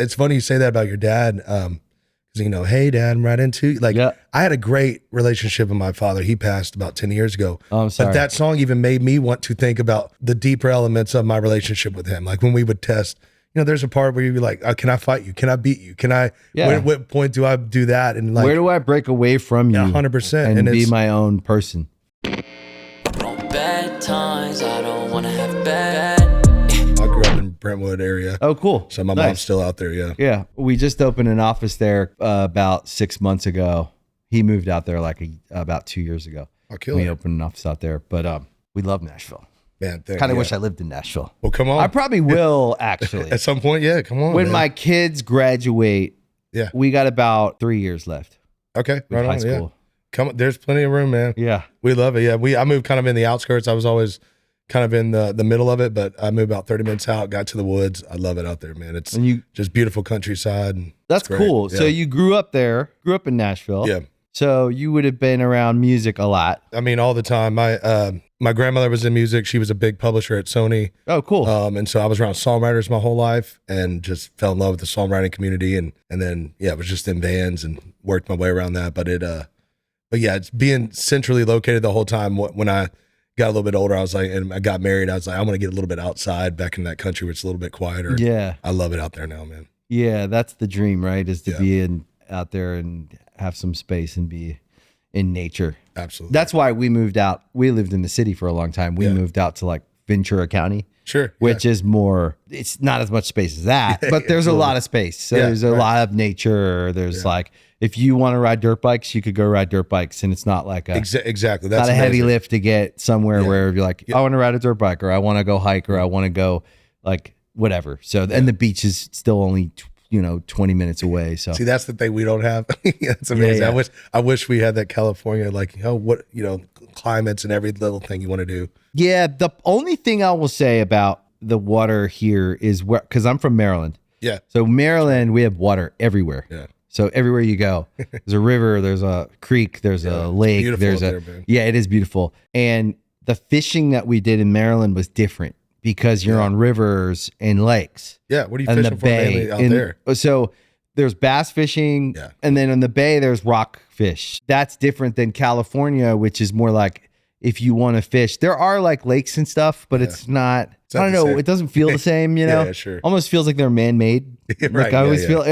It's funny you say that about your dad. Because, hey, Dad, I'm right into you. Like, I had a great relationship with my father. He passed about 10 years ago. Oh, I'm sorry. But that song even made me want to think about the deeper elements of my relationship with him. Like when we would test, there's a part where you'd be like, can I fight you? Can I beat you? Can I, what point do I do that? And like, where do I break away from you? 100%. And be my own person. On bad times, I don't want to have bad. I grew up in Brentwood area. Oh, cool. So my mom's still out there, yeah. Yeah. We just opened an office there about 6 months ago. He moved out there about 2 years ago. I'll kill We it. opened an office out there. But we love Nashville. Man, kind of wish I lived in Nashville. Well, come on. I probably will, actually. At some point, yeah, come on. When my kids graduate, we got about 3 years left. Okay, right high on, school. yeah. Come on, there's plenty of room, man. Yeah. We love it, yeah. I moved kind of in the outskirts. I was always kind of in the middle of it, but I moved about 30 minutes out, got to the woods. I love it out there, man. It's just beautiful countryside. And that's cool. Yeah. So you grew up in Nashville. Yeah. So you would have been around music a lot. I mean, all the time. My grandmother was in music. She was a big publisher at Sony. Oh, cool. And so I was around songwriters my whole life and just fell in love with the songwriting community. And then, I was just in bands and worked my way around that. But it's being centrally located the whole time. When I got a little bit older, I was like, and I got married, I was like, I want to get a little bit outside back in that country where it's a little bit quieter. Yeah. I love it out there now, man. Yeah, that's the dream, right? Is to be out there and have some space and be in nature. Absolutely. That's why we moved out. We lived in the city for a long time. We moved out to like Ventura County. Sure. Which is more, it's not as much space as that, but there's a lot of space. So there's a lot of nature. There's like, if you want to ride dirt bikes, you could go ride dirt bikes, and it's not like exactly. That's not a heavy lift to get somewhere where you're like, I want to ride a dirt bike, or I want to go hike, or I want to go like whatever. So and the beach is still only 20 minutes away. So see, that's the thing we don't have. That's amazing. Yeah. I wish we had that California, like climates and every little thing you want to do. Yeah, the only thing I will say about the water here is because I'm from Maryland. Yeah. So Maryland, we have water everywhere. Yeah. So everywhere you go, there's a river, there's a creek, there's a lake, there's it is beautiful. And the fishing that we did in Maryland was different because you're on rivers and lakes. Yeah. What are you fishing for mainly out there? So there's bass fishing, and then in the bay there's rock fish. That's different than California, which is more like if you want to fish. There are like lakes and stuff, but it's not. I don't know. It doesn't feel the same, Yeah, sure. Almost feels like they're man-made. Right. Like I always feel.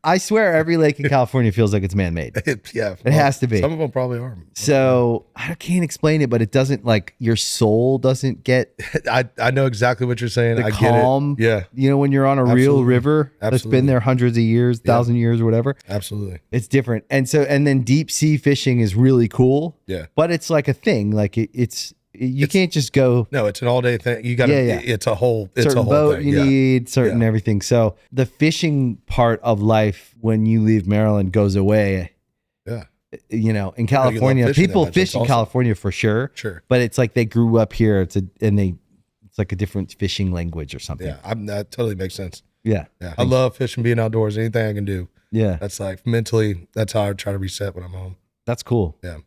I swear, every lake in California feels like it's man-made. It has to be. Some of them probably are. So I can't explain it, but it doesn't like your soul doesn't get. I know exactly what you're saying. I calm. Get it. Yeah. When you're on a real river that's been there hundreds of years, 1,000 years, or whatever. Absolutely. It's different, and then deep sea fishing is really cool. Yeah. But it's like a thing. Like it's. You can't just go. No, it's an all day thing. You got to. It's a whole. It's certain a whole boat thing. You need certain everything. So the fishing part of life when you leave Maryland goes away. Yeah. In California, people fish in California for sure. Sure. But it's like they grew up here. It's like a different fishing language or something. Yeah, that totally makes sense. Yeah. Yeah. I love fishing, being outdoors. Anything I can do. Yeah. That's like mentally. That's how I try to reset when I'm home. That's cool. Yeah.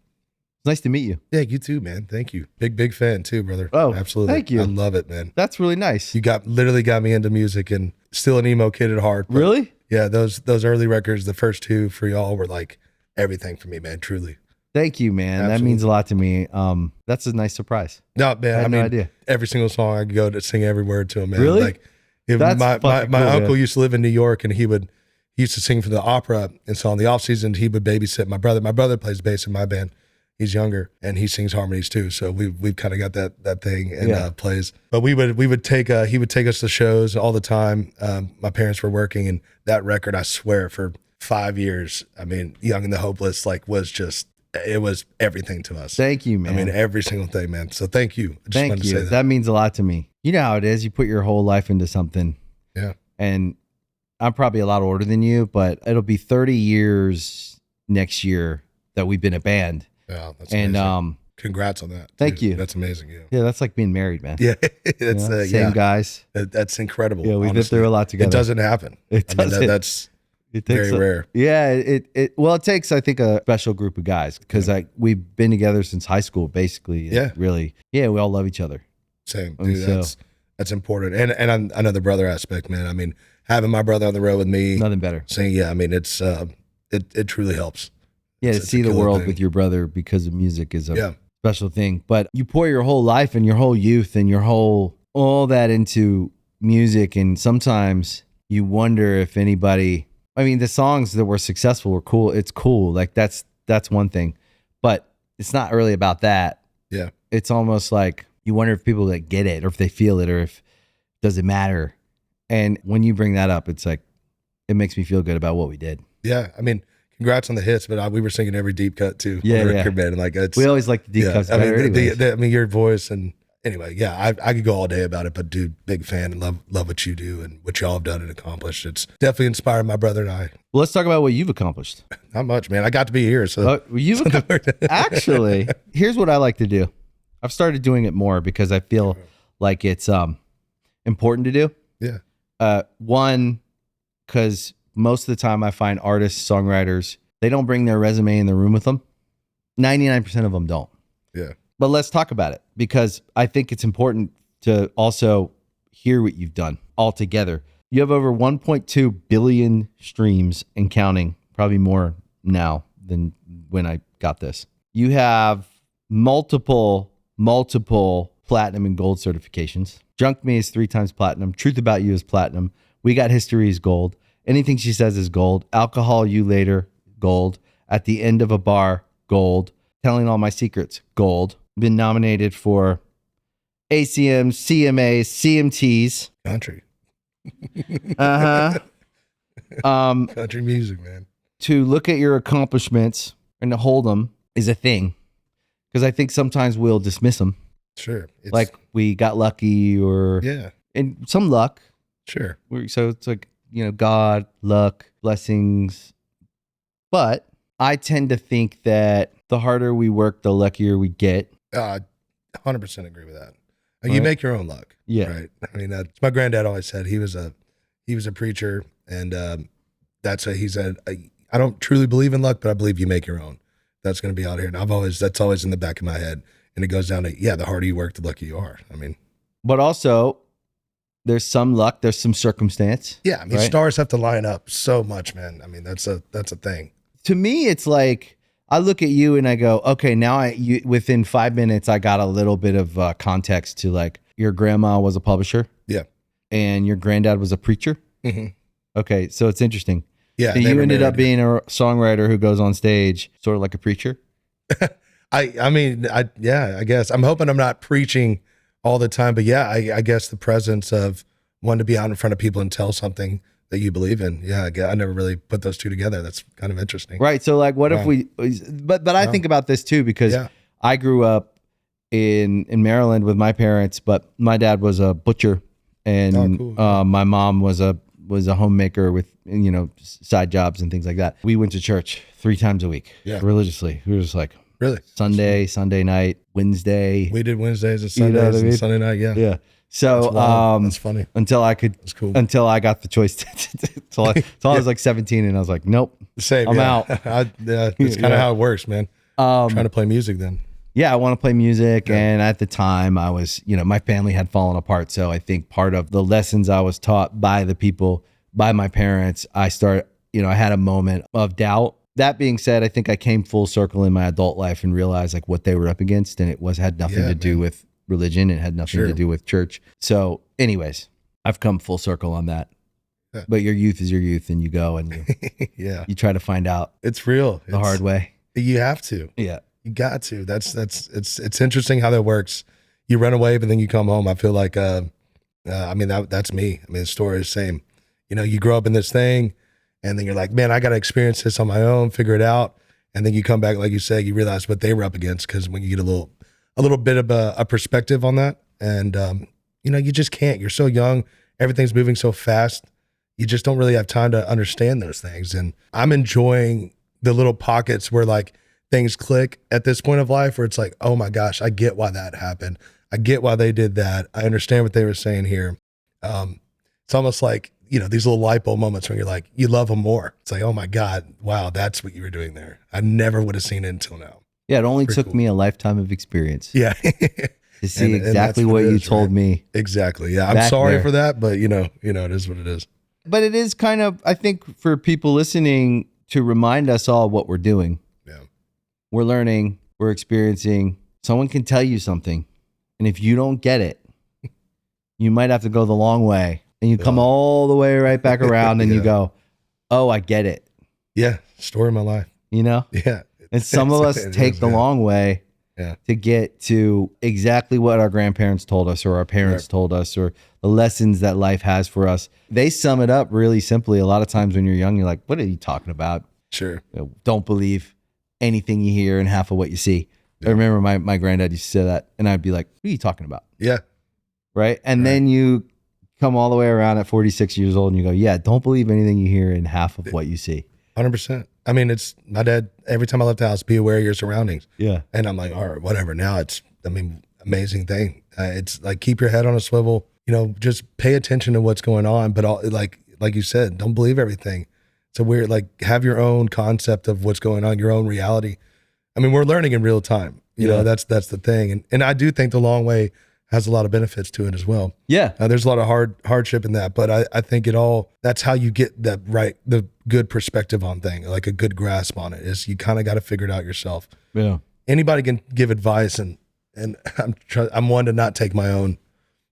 It's nice to meet you. Yeah, you too, man. Thank you. Big fan too, brother. Oh, absolutely. Thank you. I love it, man. That's really nice. You literally got me into music, and still an emo kid at heart. Really? Yeah, those early records, the first two for y'all were like everything for me, man. Truly. Thank you, man. Absolutely. That means a lot to me. That's a nice surprise. No, man. I had no idea. Every single song I could go to sing every word to him, man. Really? Like That's my uncle used to live in New York, and he used to sing for the opera, and so on the off season he would babysit my brother. My brother plays bass in my band. He's younger and he sings harmonies too. So we've kind of got that thing and plays. But he would take us to shows all the time. My parents were working, and that record, I swear, for 5 years, I mean, Young and the Hopeless, it was everything to us. Thank you, man. I mean, every single thing, man. So thank you. I just thank wanted you. to say that. That means a lot to me. You know how it is. You put your whole life into something. Yeah. And I'm probably a lot older than you, but it'll be 30 years next year that we've been a band. Yeah, that's amazing. Congrats on that. Thank you. That's amazing. Yeah. Yeah, that's like being married, man. Yeah, it's same guys. That's incredible. Yeah, we've been through a lot together. It doesn't happen. It doesn't. That's it takes very rare. Yeah, it takes, I think, a special group of guys because we've been together since high school, basically. Yeah, really. Yeah, we all love each other. Same, dude. That's important, and another brother aspect, man. I mean, having my brother on the road with me, Nothing better. saying, yeah, I mean, it's it truly helps. Yeah, to It's see a the killer world thing. with your brother because of music is a special thing. But you pour your whole life and your whole youth and all that into music, and sometimes you wonder if anybody. I mean, the songs that were successful were cool. It's cool, like that's one thing, but it's not really about that. Yeah, it's almost like you wonder if people like get it or if they feel it or if does it matter. And when you bring that up, it's like it makes me feel good about what we did. Yeah, I mean, congrats on the hits, but we were singing every deep cut too. Yeah, on the record, man. Like we always like the deep cuts better. I mean, your voice and anyway, yeah, I could go all day about it, but dude, big fan and love what you do and what y'all have done and accomplished. It's definitely inspired my brother and I. Well, let's talk about what you've accomplished. Not much, man. I got to be here, so actually, here's what I like to do. I've started doing it more because I feel like it's important to do. Yeah. One, because most of the time I find artists, songwriters, they don't bring their resume in the room with them. 99% of them don't. Yeah. But let's talk about it because I think it's important to also hear what you've done altogether. You have over 1.2 billion streams and counting, probably more now than when I got this. You have multiple platinum and gold certifications. Drunk Me is 3 times platinum. Truth About You is platinum. We Got History is gold. Anything She Says is gold. Alcohol You Later, gold. At the End of a Bar, gold. Telling All My Secrets, gold. Been nominated for ACMs, CMAs, CMTs. Country. Country music, man. To look at your accomplishments and to hold them is a thing. Because I think sometimes we'll dismiss them. Sure. Like we got lucky or... Yeah. And some luck. Sure. So it's like, God, luck, blessings. But I tend to think that the harder we work, the luckier we get. 100% agree with that. Right. You make your own luck. Yeah. Right. I mean, that's my granddad always said. He was a preacher, and he said, I don't truly believe in luck, but I believe you make your own. That's going to be out here. And that's always in the back of my head. And it goes down to, the harder you work, the luckier you are. I mean, but also there's some luck, there's some circumstance. Yeah. I mean, right? Stars have to line up so much, man. I mean, that's a thing. To me, it's like, I look at you and I go, okay, now within 5 minutes, I got a little bit of context to like your grandma was a publisher. Yeah. And your granddad was a preacher. Mm-hmm. Okay. So it's interesting. Yeah. So you ended up being a songwriter who goes on stage sort of like a preacher. I guess I'm hoping I'm not preaching all the time, but yeah, I guess the presence of wanting to be out in front of people and tell something that you believe in. Yeah. I never really put those two together. That's kind of interesting. Right. So like, what if but I think about this too, because I grew up in Maryland with my parents, but my dad was a butcher and my mom was a homemaker with, side jobs and things like that. We went to church 3 times a week religiously. We were just like, really? Sunday night, Wednesday. We did Wednesdays and Sundays and Sunday night. Yeah. Yeah. So that's funny. Until I got the choice until I was like 17 and I was like, nope. Same. I'm out. That's kind of how it works, man. Trying to play music then. Yeah, I want to play music. Yeah. And at the time I was, my family had fallen apart. So I think part of the lessons I was taught by the people, by my parents, I had a moment of doubt. That being said, I think I came full circle in my adult life and realized like what they were up against. And it had nothing to do with religion. It had nothing to do with church. So anyways, I've come full circle on that. Yeah. But your youth is your youth and you go and you try to find out. It's real. The hard way. You have to. Yeah. You got to. It's interesting how that works. You run away, but then you come home. I feel like, that's me. I mean, the story is the same. You grow up in this thing and then you're like, man, I got to experience this on my own, figure it out. And then you come back, like you say, you realize what they were up against. Cause when you get a little bit of a perspective on that and, you just can't, you're so young, everything's moving so fast. You just don't really have time to understand those things. And I'm enjoying the little pockets where like things click at this point of life where it's like, oh my gosh, I get why that happened. I get why they did that. I understand what they were saying here. It's almost like, these little light bulb moments when you're like, you love them more. It's like, oh my God, wow, that's what you were doing there. I never would have seen it until now. Yeah, it only took me a lifetime of experience. Yeah. To see exactly what you told me. Exactly. Yeah. I'm sorry for that, but it is what it is. But it is kind of, I think, for people listening to remind us all what we're doing. Yeah. We're learning, we're experiencing. Someone can tell you something. And if you don't get it, you might have to go the long way. And you come all the way right back around and you go, oh, I get it. Yeah. Story of my life. You know? Yeah. And some of us take the long way to get to exactly what our grandparents told us or our parents told us or the lessons that life has for us. They sum it up really simply. A lot of times when you're young, you're like, what are you talking about? Sure. You know, don't believe anything you hear and half of what you see. I remember my granddad used to say that, and I'd be like, what are you talking about? Yeah. Right? And then you come all the way around at 46 years old and you go, yeah, don't believe anything you hear and half of what you see. 100%. I mean, it's my dad, every time I left the house, be aware of your surroundings. Yeah. And I'm like, all right, whatever. Now it's, I mean, amazing thing. It's like, keep your head on a swivel, you know, just pay attention to what's going on. But all, like you said, don't believe everything. So we're like, have your own concept of what's going on, your own reality. I mean, we're learning in real time. You know, that's the thing. And I do think the long way has a lot of benefits to it as well. Yeah. There's a lot of hardship in that, but I think that's how you get the good perspective on things, like a good grasp on it, is you kind of got to figure it out yourself. Yeah. Anybody can give advice and I'm one to not take my own,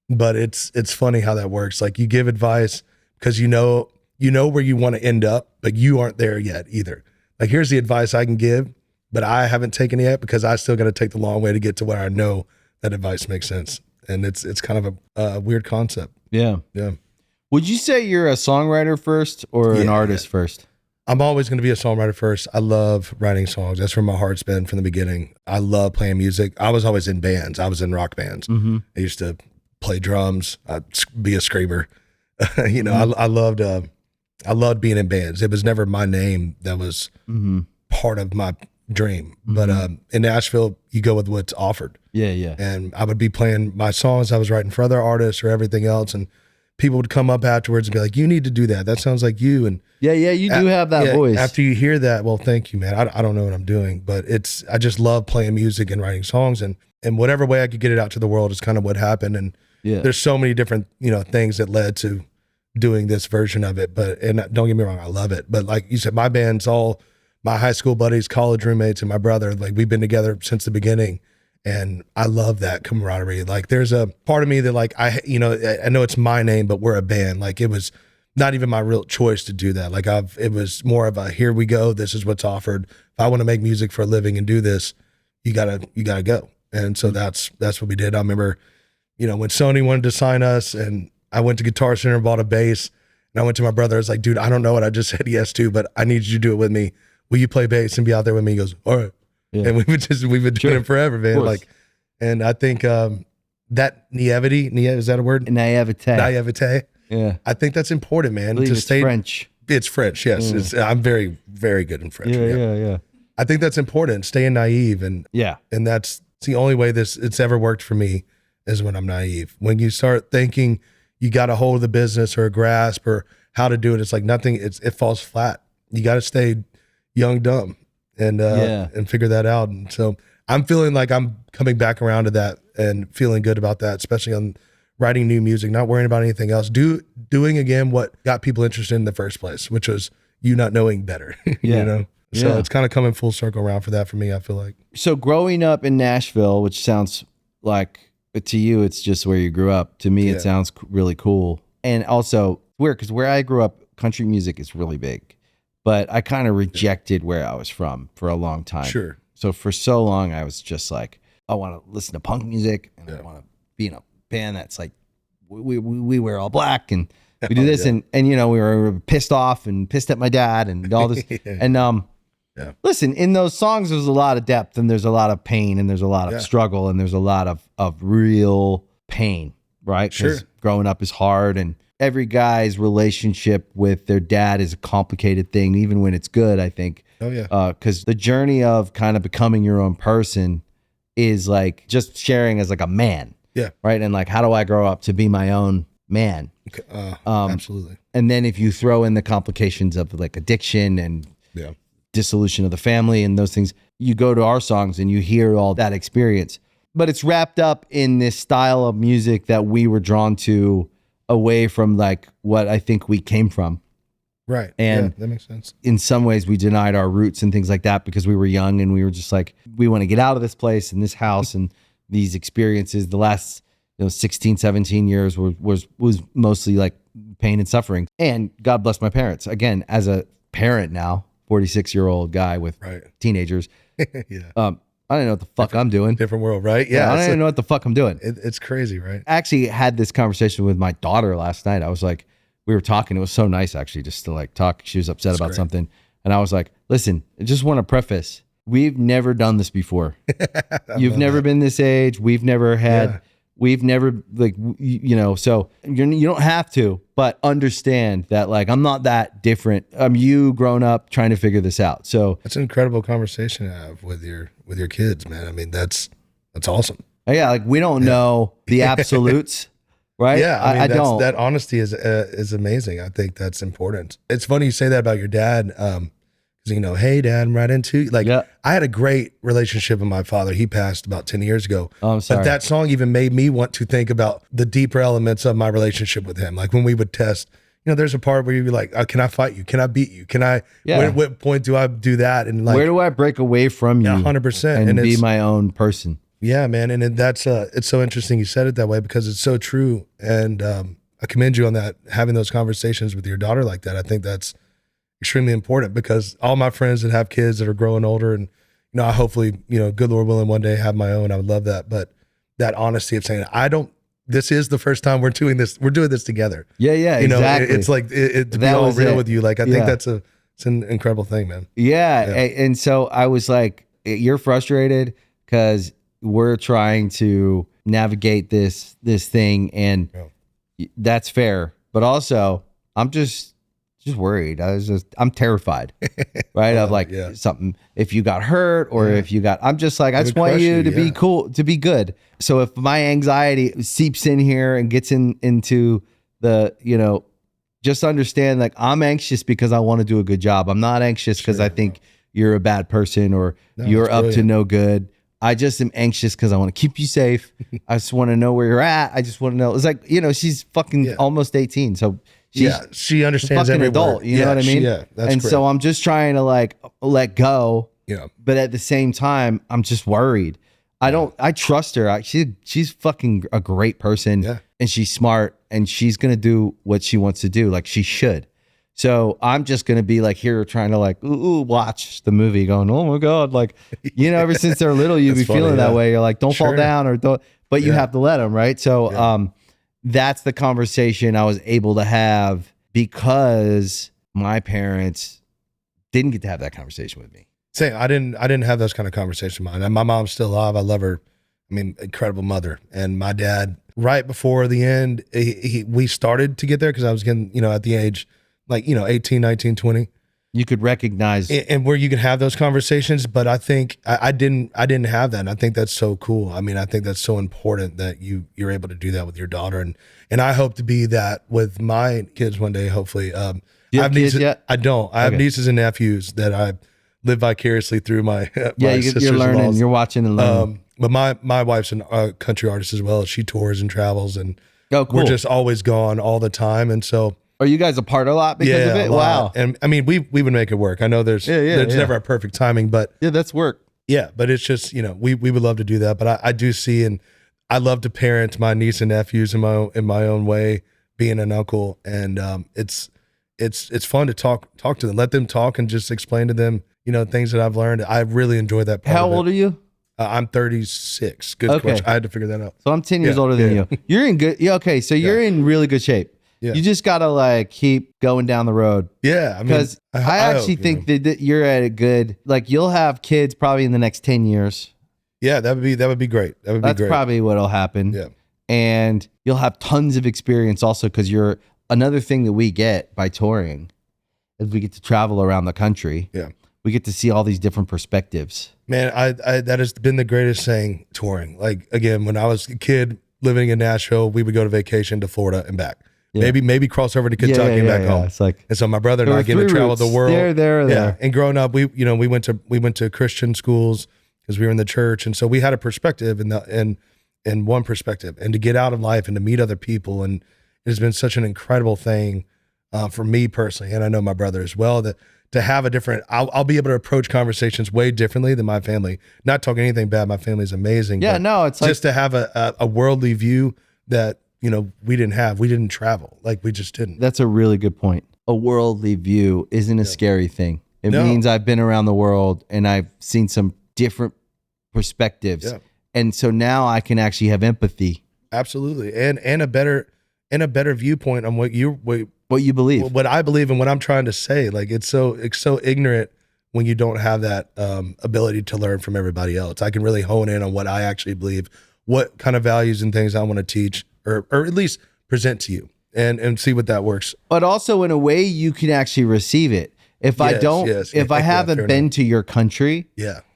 but it's funny how that works. Like you give advice because you know where you want to end up, but you aren't there yet either. Like here's the advice I can give, but I haven't taken it yet because I still got to take the long way to get to where I know that advice makes sense. And it's kind of a weird concept. Yeah. Yeah. Would you say you're a songwriter first or an artist first? I'm always going to be a songwriter first. I love writing songs. That's where my heart's been from the beginning. I love playing music. I was always in bands. I was in rock bands. Mm-hmm. I used to play drums. I'd be a screamer. You know, I loved being in bands. It was never my name that was part of my dream. But in Nashville, you go with what's offered. Yeah, yeah. And I would be playing my songs I was writing for other artists or everything else, and people would come up afterwards and be like, you need to do that. That sounds like you. And yeah, you do have that voice. After you hear that, well, thank you, man. I don't know what I'm doing, but I just love playing music and writing songs, and whatever way I could get it out to the world is kind of what happened. And there's so many different, things that led to doing this version of it. And don't get me wrong, I love it. But like you said, my band's all my high school buddies, college roommates, and my brother. Like we've been together since the beginning. And I love that camaraderie. Like there's a part of me that like, I know it's my name, but we're a band. Like it was not even my real choice to do that. Like it was more of a, here we go. This is what's offered. If I want to make music for a living and do this, you gotta go. And so that's what we did. I remember, when Sony wanted to sign us and I went to Guitar Center and bought a bass, and I went to my brother. I was like, dude, I don't know what I just said yes to, but I need you to do it with me. Will you play bass and be out there with me? He goes, all right. Yeah. And we've been doing it forever, man. Like, and I think that naivety, is that a word? Naivete. Yeah. I think that's important, man. I believe it's French. It's French, yes. I'm very, very good in French. Yeah. I think that's important, staying naive. And that's the only way it's ever worked for me is when I'm naive. When you start thinking you got a hold of the business or a grasp or how to do it, it's like nothing, it falls flat. You got to stay young, dumb. And figure that out. And so I'm feeling like I'm coming back around to that and feeling good about that, especially on writing new music, not worrying about anything else, doing again what got people interested in the first place, which was you not knowing better, So it's kind of coming full circle around for that for me, I feel like. So growing up in Nashville, which sounds like to you, it's just where you grew up. To me, it sounds really cool. And also weird because where I grew up, country music is really big. But I kind of rejected where I was from for a long time. Sure. So for so long, I was just like, I want to listen to punk music and I want to be in a band that's like, we wear all black and we do this. And we were pissed off and pissed at my dad and all this. And listen, in those songs, there's a lot of depth and there's a lot of pain and there's a lot of struggle and there's a lot of real pain, right? Sure. Growing up is hard and every guy's relationship with their dad is a complicated thing, even when it's good, I think. Oh, yeah. Because the journey of kind of becoming your own person is like just sharing as like a man. Yeah. Right. And like, how do I grow up to be my own man? Absolutely. And then if you throw in the complications of like addiction and dissolution of the family and those things, you go to our songs and you hear all that experience. But it's wrapped up in this style of music that we were drawn to away from like what I think we came from. Right. And that makes sense. In some ways we denied our roots and things like that because we were young and we were just like, we want to get out of this place and this house and these experiences. The last 16, 17 years was mostly like pain and suffering. And God bless my parents. Again, as a parent now, 46-year-old guy with teenagers. Yeah. I don't know what the fuck I'm doing. Different world, right? Yeah. I don't even know what the fuck I'm doing. It's crazy, right? I actually had this conversation with my daughter last night. I was like, we were talking. It was so nice actually just to like talk. She was upset about something. And I was like, listen, I just want to preface, we've never done this before. You've never been this age. We've never had, we've never like, so you don't have to, but understand that like, I'm not that different. I'm you grown up trying to figure this out. So that's an incredible conversation to have with your kids, man. I mean, that's awesome. Yeah. Like we don't know the absolutes. Right? Yeah, I mean, don't. That honesty is amazing. I think that's important. It's funny you say that about your dad, because hey, Dad, I'm right into like. Yeah. I had a great relationship with my father. He passed about 10 years ago. Oh, I'm sorry. But that song even made me want to think about the deeper elements of my relationship with him. Like when we would test, there's a part where you'd be like, can I fight you? Can I beat you? Can I? Yeah. What point do I do that? And like, where do I break away from you? 100%, and be my own person. Yeah, man. And that's, it's so interesting you said it that way because it's so true. And I commend you on that, having those conversations with your daughter like that. I think that's extremely important because all my friends that have kids that are growing older and, I hopefully, good Lord willing, one day have my own. I would love that. But that honesty of saying, this is the first time we're doing this together. Yeah, exactly. It's like, to be all real with you. Like, I think it's an incredible thing, man. Yeah. And so I was like, you're frustrated because we're trying to navigate this thing and that's fair. But also I'm just worried. I'm terrified, right? Of like something, if you got hurt or if you got, I'm just like, I just want you to be cool, to be good. So if my anxiety seeps in here and gets into the, just understand like I'm anxious because I want to do a good job. I'm not anxious because I think you're a bad person or you're up to no good. I just am anxious because I want to keep you safe. I just want to know where you're at. I just want to know. It's like, she's fucking almost 18. So she understands fucking every adult. word. You know what I mean? That's and great. so I'm just trying to like let go. Yeah. But at the same time, I'm just worried. I trust her. She's fucking a great person and she's smart and she's going to do what she wants to do. Like she should. So I'm just going to be like here trying to like, watch the movie going, oh my God. Like, ever since they're little, you be feeling that way. You're like, don't fall down or don't, but you have to let them. Right. So, that's the conversation I was able to have because my parents didn't get to have that conversation with me. Same. I didn't have those kind of conversations with mine. My mom's still alive. I love her. I mean, incredible mother. And my dad, right before the end, we started to get there because I was getting, at the age, like, 18, 19, 20. You could recognize. And where you can have those conversations, but I think I didn't have that. And I think that's so cool. I mean, I think that's so important that you're able to do that with your daughter. And I hope to be that with my kids one day, hopefully. Do you have kids yet? I don't. I have nieces and nephews that I live vicariously through my sisters. You're learning. You're watching and learning. But my wife's a country artist as well. She tours and travels and cool. We're just always gone all the time. And so, are you guys apart a lot because of it? Wow. And I mean, we would make it work. I know there's never a perfect timing, but that's work. Yeah, but it's just, we would love to do that. But I do see, and I love to parent my niece and nephews in my own way, being an uncle. And it's fun to talk to them, let them talk and just explain to them, things that I've learned. I really enjoy that part. How old are you? I'm 36. Good question. I had to figure that out. So I'm 10 years older than you. You're in good. Yeah. Okay. So you're in really good shape. Yeah. You just gotta like keep going down the road. Yeah, I mean, because I actually think that you're at a good, like you'll have kids probably in the next 10 years. Yeah, that would be great. That's probably what'll happen. Yeah, and you'll have tons of experience also because you're another thing that we get by touring is we get to travel around the country. Yeah, we get to see all these different perspectives. Man, I that has been the greatest thing touring. Like again, when I was a kid living in Nashville, we would go to vacation to Florida and back. Yeah. Maybe cross over to Kentucky and back home. It's like, and so my brother and I get to travel the world. There. And growing up, we went to Christian schools because we were in the church, and so we had a perspective in one perspective, and to get out of life and to meet other people and it has been such an incredible thing for me personally, and I know my brother as well, that to have a different, I'll be able to approach conversations way differently than my family. Not talking anything bad, my family's amazing. Yeah, but no, it's just to have a worldly view that, you know, we didn't have. We didn't travel. Like, we just didn't. That's a really good point. A worldly view isn't a scary thing. It means I've been around the world and I've seen some different perspectives. Yeah. And so now I can actually have empathy. Absolutely. And a better viewpoint on what you believe. What I believe and what I'm trying to say. Like, it's so ignorant when you don't have that ability to learn from everybody else. I can really hone in on what I actually believe, what kind of values and things I want to teach or at least present to you and see what that works. But also in a way you can actually receive it. If I haven't been to your country,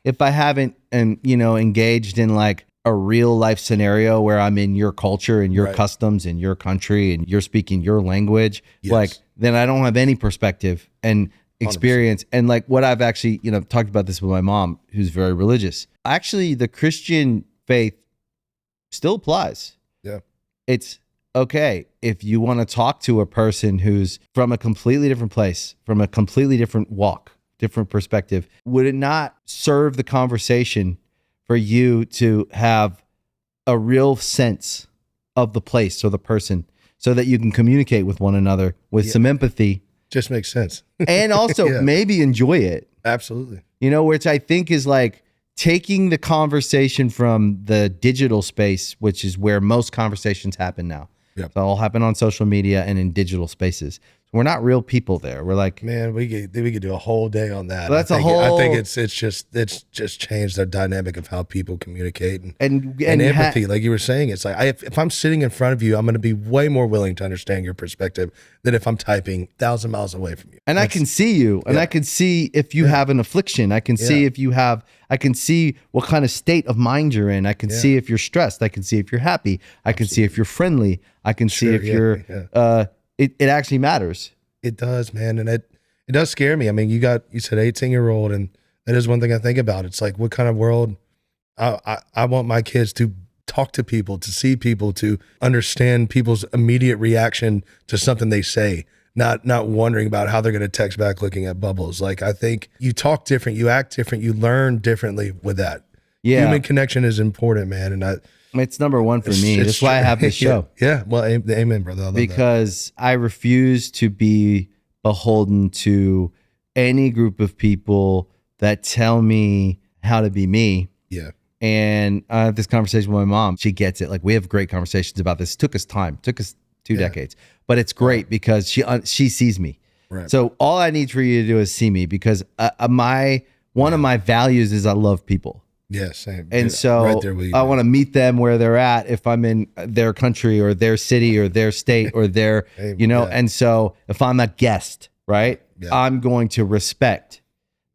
if I haven't engaged in like a real life scenario where I'm in your culture and your customs and your country and you're speaking your language, like then I don't have any perspective and experience. 100%. And like what I've actually, talked about this with my mom, who's very religious. Actually, the Christian faith still applies. Yeah. It's okay if you want to talk to a person who's from a completely different place, from a completely different walk, different perspective. Would it not serve the conversation for you to have a real sense of the place or the person so that you can communicate with one another with some empathy? Just makes sense. And also maybe enjoy it. Absolutely. Which I think is like taking the conversation from the digital space, which is where most conversations happen now. Yep. So all happen on social media and in digital spaces. So we're not real people there. We're like, man, we could do a whole day on that. Well, I think it's just changed the dynamic of how people communicate and empathy. Like you were saying, it's like if I'm sitting in front of you, I'm going to be way more willing to understand your perspective than if I'm typing 1,000 miles away from you. And I can see you, and I can see if you have an affliction. I can see if you have. I can see what kind of state of mind you're in. I can see if you're stressed. I can see if you're happy. I can see if you're friendly. I can see if you're. It actually matters. It does, man, and it does scare me. I mean, you said 18-year-old, and that is one thing I think about. It's like, what kind of world? I want my kids to talk to people, to see people, to understand people's immediate reaction to something they say. Not wondering about how they're going to text back looking at bubbles. Like, I think you talk different, you act different, you learn differently with that. Yeah. Human connection is important, man. And it's number one for me. That's why I have this show. Yeah. Well, amen, brother. I love because I refuse to be beholden to any group of people that tell me how to be me. Yeah. And I have this conversation with my mom. She gets it. Like, we have great conversations about this. It took us time. It took us 2 decades. But it's great because she sees me. Right. So all I need for you to do is see me, because one of my values is I love people. Yeah, same. And so right there I want to meet them where they're at, if I'm in their country or their city or their state or their, and so if I'm a guest, right, I'm going to respect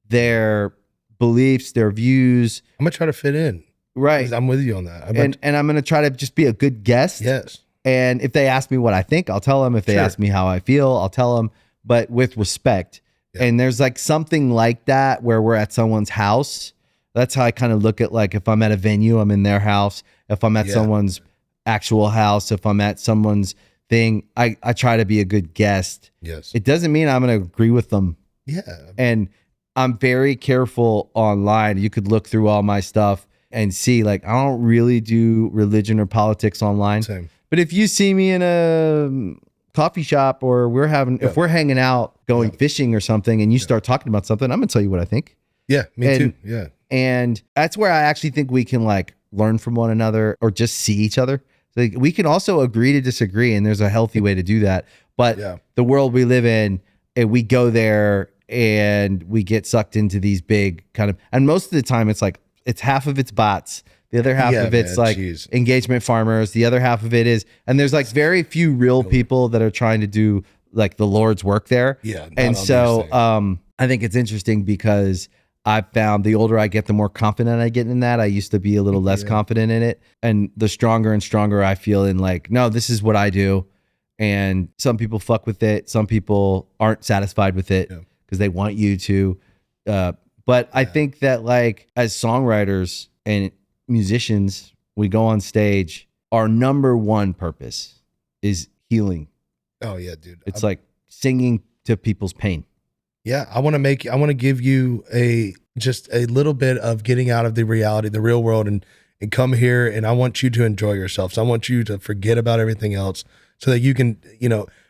their beliefs, their views. I'm going to try to fit in. Right. I'm with you on that. And I'm going to try to just be a good guest. Yes. And if they ask me what I think, I'll tell them. If they ask me how I feel, I'll tell them, but with respect. Yeah. And there's like something like that where we're at someone's house. That's how I kind of look at, like, if I'm at a venue, I'm in their house. If I'm at someone's actual house, if I'm at someone's thing, I try to be a good guest. Yes. It doesn't mean I'm going to agree with them. Yeah. And I'm very careful online. You could look through all my stuff and see, like, I don't really do religion or politics online. Same. But if you see me in a coffee shop, or if we're hanging out going fishing or something, and you start talking about something, I'm going to tell you what I think. Yeah, me too. Yeah. And that's where I actually think we can, like, learn from one another or just see each other. Like, we can also agree to disagree, and there's a healthy way to do that. But the world we live in, and we go there and we get sucked into these big kind of, and most of the time it's like, it's half of it's bots. The other half of it's engagement farmers. The other half of it is, and there's like very few real people that are trying to do like the Lord's work there. Yeah. And so I think it's interesting because I've found the older I get, the more confident I get in that. I used to be a little less confident in it. And the stronger and stronger I feel in, like, no, this is what I do. And some people fuck with it. Some people aren't satisfied with it because they want you to. But I think that, like, as songwriters and musicians, we go on stage, our number one purpose is healing. Oh yeah, dude. It's like singing to people's pain. Yeah, I want to give you just a little bit of getting out of the reality, the real world, and come here, and I want you to enjoy yourself. So I want you to forget about everything else so that you can,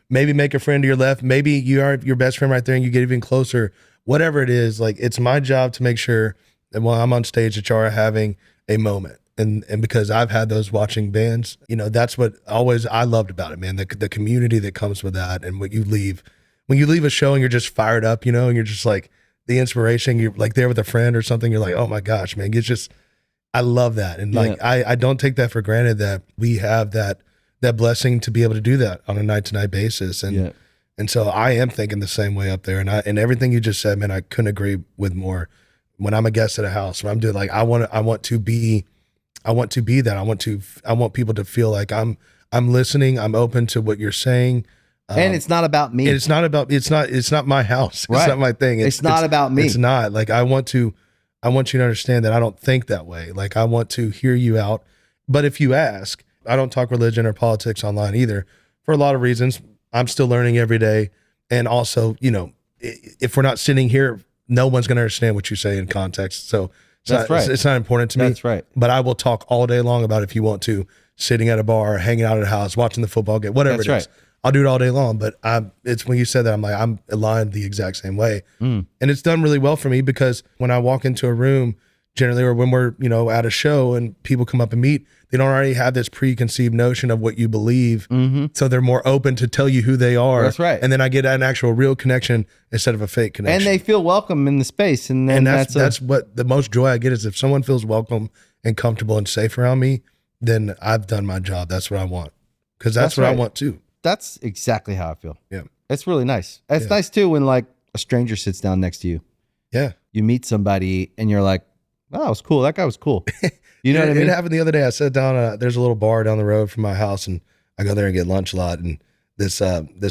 maybe make a friend to your left. Maybe you are your best friend right there and you get even closer. Whatever it is, like, it's my job to make sure that while I'm on stage that you are having a moment. And because I've had those watching bands, that's what always I loved about it, man. The community that comes with that, and when you leave a show and you're just fired up, and you're just like the inspiration, you're like there with a friend or something, you're like, oh my gosh, man, it's just, I love that. And like, I don't take that for granted that we have that blessing to be able to do that on a night to night basis. And, and so I am thinking the same way up there. And everything you just said, man, I couldn't agree with more. When I'm a guest at a house, when I'm doing, like, I want to be that. I want people to feel like I'm listening. I'm open to what you're saying. And it's not about me. It's not my house. Right. It's not my thing. It's not about me. It's not. Like, I want you to understand that I don't think that way. Like, I want to hear you out. But if you ask, I don't talk religion or politics online either, for a lot of reasons. I'm still learning every day. And also, if we're not sitting here, no one's going to understand what you say in context. So it's not important to me. That's right. But I will talk all day long about, if you want to, sitting at a bar, hanging out at a house, watching the football game, whatever it is. I'll do it all day long. But it's when you said that, I'm like, I'm aligned the exact same way. And it's done really well for me, because when I walk into a room, generally, or when we're, at a show and people come up and meet, they don't already have this preconceived notion of what you believe. So they're more open to tell you who they are. That's right. And then I get an actual real connection instead of a fake connection. And they feel welcome in the space. And that's what the most joy I get is if someone feels welcome and comfortable and safe around me, then I've done my job. That's what I want. Because that's what I want too. That's exactly how I feel. Yeah. It's really nice. It's nice too when like a stranger sits down next to you. Yeah. You meet somebody and you're like, oh, that was cool. That guy was cool. You know what I mean? It happened the other day. I sat down, there's a little bar down the road from my house, and I go there and get lunch a lot. And this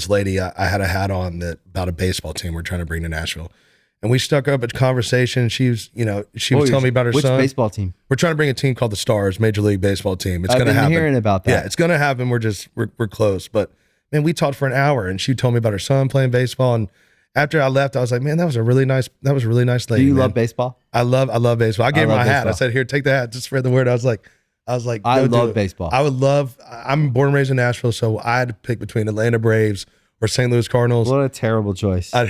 lady, I had a hat on about a baseball team we're trying to bring to Nashville. And we stuck up a conversation. She was telling me about her son. Which baseball team? We're trying to bring a team called the Stars, Major League Baseball team. It's going to happen. I've been hearing about that. Yeah, it's going to happen. We're close. But man, we talked for an hour, and she told me about her son playing baseball. And after I left, I was like, man, that was a really nice lady. Do you man. love baseball? I love baseball. I gave her my hat. I said, here, take the hat. Just spread the word. I was like, I love baseball. I'm born and raised in Nashville, so I had to pick between Atlanta Braves or St. Louis Cardinals. What a terrible choice. I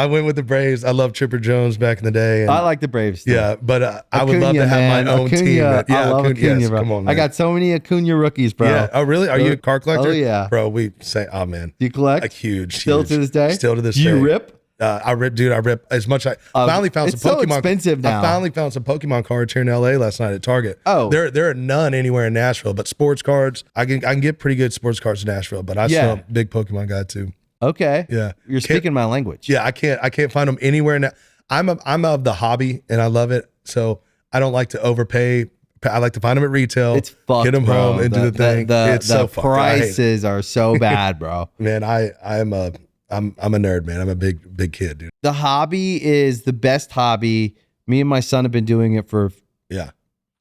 went with the Braves. I love Chipper Jones back in the day. And, I like the Braves too. Yeah, but I would love to have my own team. Yeah, I love Acuna, bro. Come on, man. I got so many Acuna rookies, bro. Yeah. Oh, really? Are you a car collector? Oh, yeah. Bro, we say, oh, man. Do you collect? Like huge. Still to this day? Still to this day. day. Do you rip? I rip as much. I finally found some Pokemon. It's so expensive now. I finally found some Pokemon cards here in LA last night at Target. Oh, there are none anywhere in Nashville, but sports cards. I can get pretty good sports cards in Nashville, but I still a big Pokemon guy too. Okay. Yeah. You're speaking my language. Yeah, I can't find them anywhere now. I'm of the hobby and I love it, so I don't like to overpay. I like to find them at retail. It's fucked, get them bro. home and do the thing. It's the so fucked. prices are so bad, bro. Man, I'm a nerd, man. I'm a big kid, dude. The hobby is the best hobby. Me and my son have been doing it for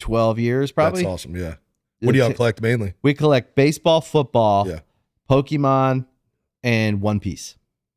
12 years, probably. That's awesome. Yeah. What do y'all collect mainly? We collect baseball, football, Pokemon, and One Piece.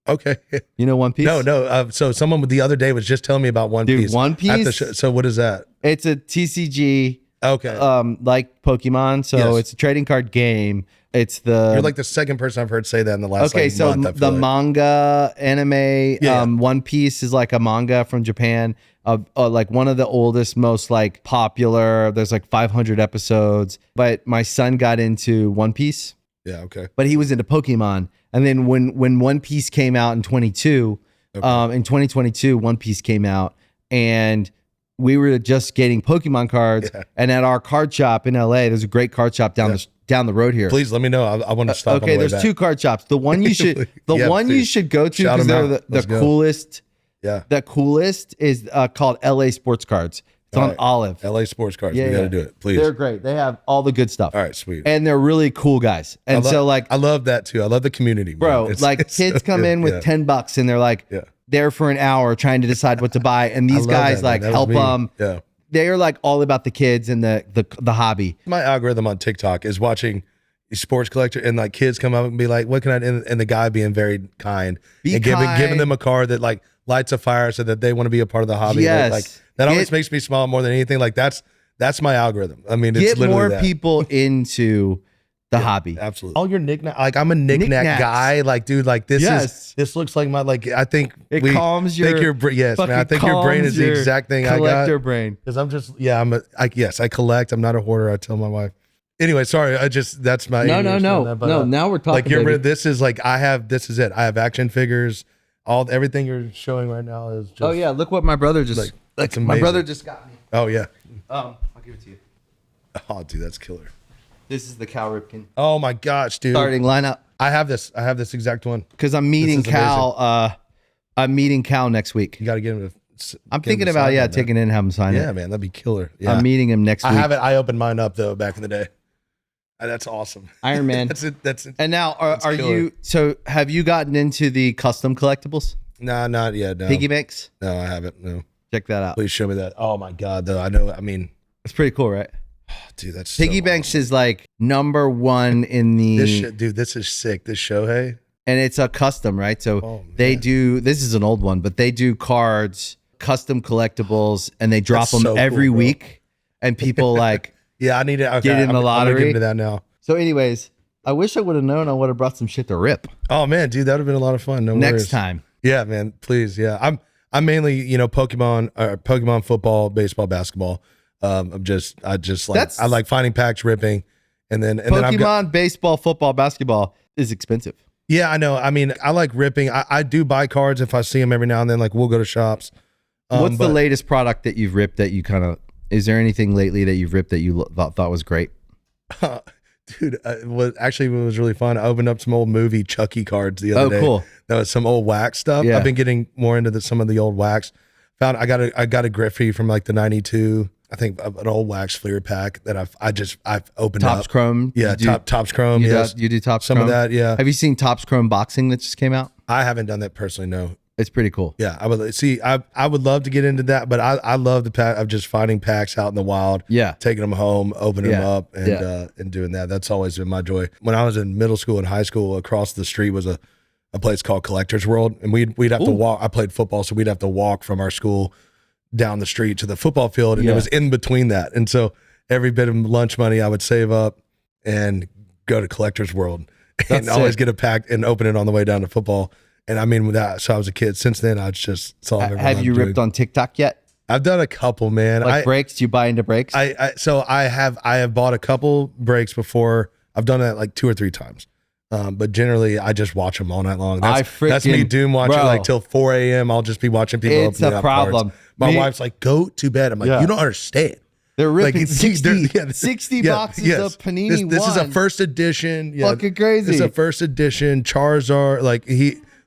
Okay. You know One Piece? No. So someone the other day was just telling me about One Piece. One Piece. So what is that? It's a TCG. Okay. Like Pokemon. So it's a trading card game. You're like the second person I've heard say that in the last month. The manga anime, One Piece is like a manga from Japan. Like one of the oldest, most like popular. There's like 500 episodes. But my son got into One Piece. Yeah. Okay. But he was into Pokemon. And then when One Piece came out in 2022, One Piece came out, and we were just getting Pokemon cards. Yeah. And at our card shop in LA, there's a great card shop down the road here. Please let me know. I want to stop. Okay, there's two card shops. The one you should you should go to because they're the coolest. Yeah. The coolest is called LA Sports Cards. It's on Olive. LA Sports Cards. We got to do it, please. They're great. They have all the good stuff. All right, sweet. And they're really cool guys. And I love that too. I love the community, bro. Kids so come in with $10 and they're like there for an hour trying to decide what to buy. And these guys help them. Yeah. They're like all about the kids and the hobby. My algorithm on TikTok is watching sports collector, and like kids come up and be like, what can I, and the guy being very kind and giving them a card that like lights a fire so that they want to be a part of the hobby. Yes. Like that always makes me smile more than anything. Like that's my algorithm. I mean, it's get literally more that. people into the hobby. Absolutely. All your knickknack, like I'm a knickknack guy. Like, dude, like this looks like my, like, I think it calms your, yes, man. I think your brain is the exact thing I got. Collector brain. Because I'm just, I collect. I'm not a hoarder. I tell my wife. Anyway, sorry. That's my no. Now we're talking. Like this is like this is it. I have action figures. Everything you're showing right now is just. Oh yeah, look what my brother just. That's my brother just got me. Oh yeah. I'll give it to you. Oh, dude, that's killer. This is the Cal Ripken. Oh my gosh, dude. Starting lineup. I have this exact one. Because I'm meeting Cal. I'm meeting Cal next week. You got to get him to. I'm thinking about taking it and have him sign it. Yeah, man, that'd be killer. Yeah. I'm meeting him next week. I have it. I opened mine up though back in the day. That's awesome. Iron Man. That's it. And now, are you? So, have you gotten into the custom collectibles? No, not yet. No. Piggy banks? No, I haven't. No. Check that out. Please show me that. Oh my god, though. I know. I mean, it's pretty cool, right? Dude, that's Piggy banks is like #1 in the. This is sick. This Shohei. And it's a custom, right? So they do. This is an old one, but they do cards, custom collectibles, and they drop them every week. And people like. Yeah, I need to get in the lottery. I'm get into that now. So, anyways, I wish I would have known. I would have brought some shit to rip. Oh man, dude, that would have been a lot of fun. No Next worries. time. Yeah, man, please. Yeah, I'm mainly Pokemon football, baseball, basketball. I like finding packs, ripping, and then Pokemon, baseball, football, basketball is expensive. Yeah, I know. I mean, I like ripping. I do buy cards if I see them every now and then. Like we'll go to shops. What's the latest product that you've ripped that you kind of? Is there anything lately that you've ripped that you thought was great? Dude, it was really fun. I opened up some old movie Chucky cards the other day. Oh, cool. That was some old wax stuff. Yeah. I've been getting more into some of the old wax. I got a Griffey from like the '92. I think an old wax Fleer pack that I've opened up. Topps Chrome. Yeah, Topps Chrome. Yes. You do Topps Chrome. Some of that. Yeah. Have you seen Topps Chrome boxing that just came out? I haven't done that personally. No. It's pretty cool. Yeah, I would see. I would love to get into that, but I love the pack of just finding packs out in the wild. Yeah, taking them home, opening them up, and doing that. That's always been my joy. When I was in middle school and high school, across the street was a place called Collector's World, and we'd have to walk. I played football, so we'd have to walk from our school down the street to the football field, and it was in between that. And so every bit of lunch money I would save up and go to Collector's World and always get a pack and open it on the way down to football. And I mean, so I was a kid. Since then, I just saw everyone. Have you ripped on TikTok yet? I've done a couple, man. Like breaks? Do you buy into breaks? So I have bought a couple breaks before. I've done that like 2 or 3 times. But generally, I just watch them all night long. That's me doom watching like till 4 a.m. I'll just be watching people. It's a problem. Cards. My wife's like, go to bed. I'm like, you don't understand. They're ripping 60 boxes of Panini. This is a first edition. Yeah, fucking crazy. It's a first edition Charizard.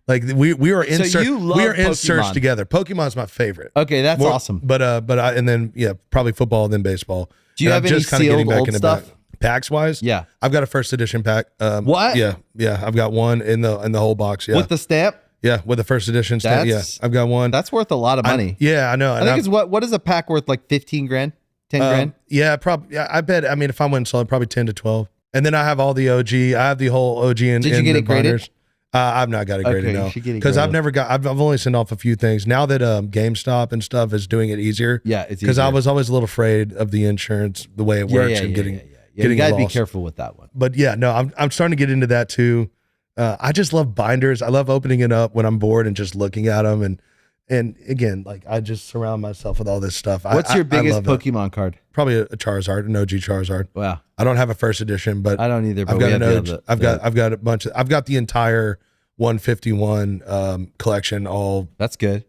We are in search together. Pokemon's my favorite. Okay, that's awesome. But and then probably football, then baseball. Do you have any sealed old stuff? Packs wise? Yeah, I've got a first edition pack. What? Yeah, I've got one in the whole box. Yeah, with the stamp. Yeah, with the first edition stamp. Yeah, I've got one. That's worth a lot of money. I know. I think it's what is a pack worth? Like 15 grand, 10 grand. Yeah, probably. Yeah, I bet. I mean, if I went solid, probably 10 to 12. And then I have all the OG. I have the whole OG in. Did you get it graded? I've not got it graded, no. Because I've only sent off a few things. Now that GameStop and stuff is doing it easier. Yeah, it's easier. Because I was always a little afraid of the insurance, the way it works, and getting you gotta be careful with that one. But yeah, no, I'm starting to get into that too. I just love binders. I love opening it up when I'm bored and just looking at them. And again, like I just surround myself with all this stuff. What's your biggest Pokemon card? Probably a Charizard, an OG Charizard. Wow. I don't have a first edition, but I don't either. But I've got a bunch of. I've got the entire 151 collection. All that's good.